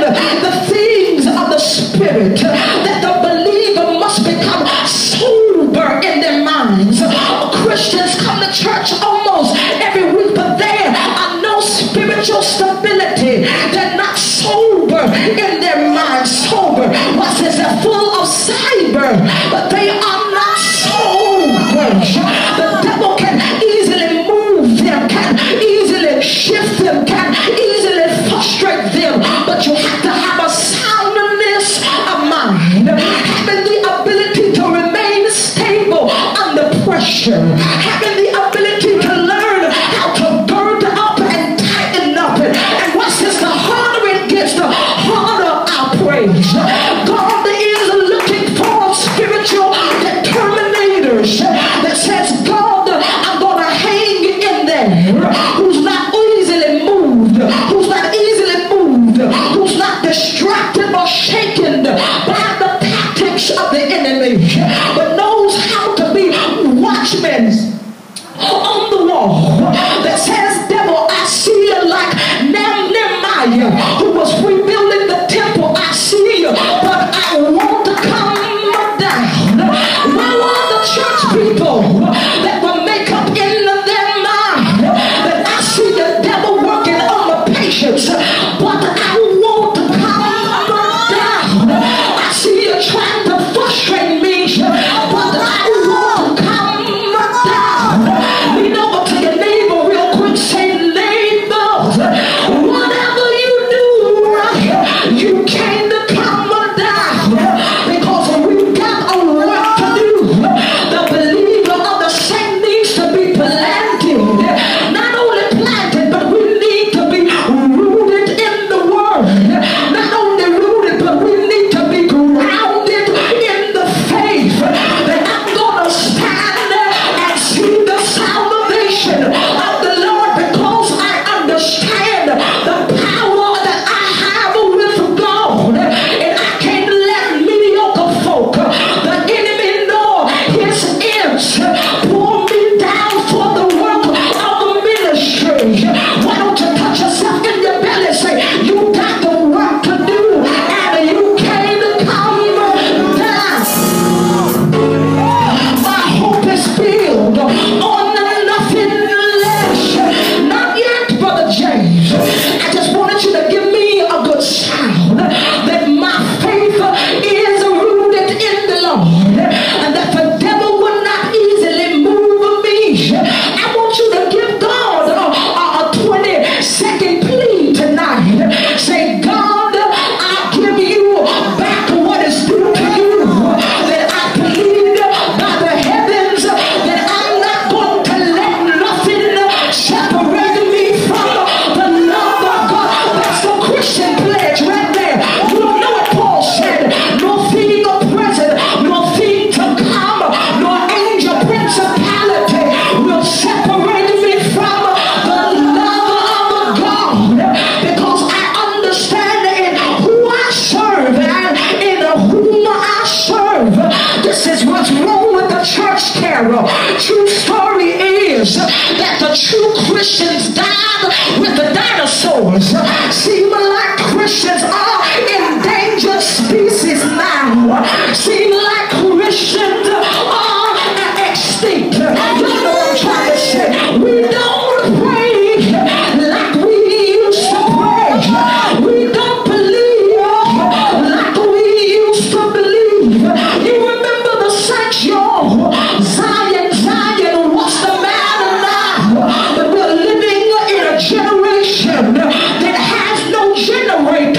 the things of the Spirit, that the believer must become sober in their minds. Christians come to church almost every week, but there are no spiritual stability. They're not sober in their minds. Sober. What says they're full of cyber, but they are not sober. The devil can easily move them, can easily shift them, can easily frustrate them, but you have to have a soundness of mind, having the ability to remain stable under pressure, having the ability to learn how to gird up and tighten up. And what says the harder it gets, the harder our praise. God is looking for spiritual determinators that says, God, I'm going to hang in there. Who's not easily moved, who's not easily moved, who's not distracted or shaken by the tactics of the enemy, but knows how to be watchmen on the wall that says, devil, I see you like Nehemiah, who was rebuilding the temple. I see you, but I want to come down. Where were the church people that will make up in their mind that I see the devil working on the patience, but I want to come down? I see you trying to frustrate me, but I want to come down. Lean over to your neighbor real quick, say, neighbor, whatever you do, you came to come down, because we got a work to do. The believer of the saint needs to be planted. Not only planted, but we need to be rooted in the word. Not only rooted, but we need to be grounded in the faith that I'm going to stand and see the salvation of the Lord, because I understand the power that I have with God, and I can't let mediocre folk, the enemy, nor his imps pull me down for the work of the ministry. Why don't you touch yourself in your belly and say, you got the work to do, and you came to come down. My hope is built on nothing less. Not yet, Brother James. I just wanted you to give me a good sound that my faith is rooted in the Lord, and that the devil would not easily move me. I want you to give God a 20-second plea tonight. Say, God, I give you back what is due to you. That I plead by the heavens that I'm not going to let nothing separate me from the love of God. That's the Christian pledge right there. You don't know what Paul said. No thing of present, no thing to come, no angel principality will separate me from the love of God, because I understand in who I serve and in whom I serve. This is what's wrong with the church, Carol. True story is that the true Christians died with the dinosaurs. Seem like Christians are endangered species now. Seem like Christians are extinct. You know what I'm trying to say. We don't pray like we used to pray. We don't believe like we used to believe. You remember the saints, y'all. Zion, Zion, what's the matter now? But we're living in a generation that has no generator.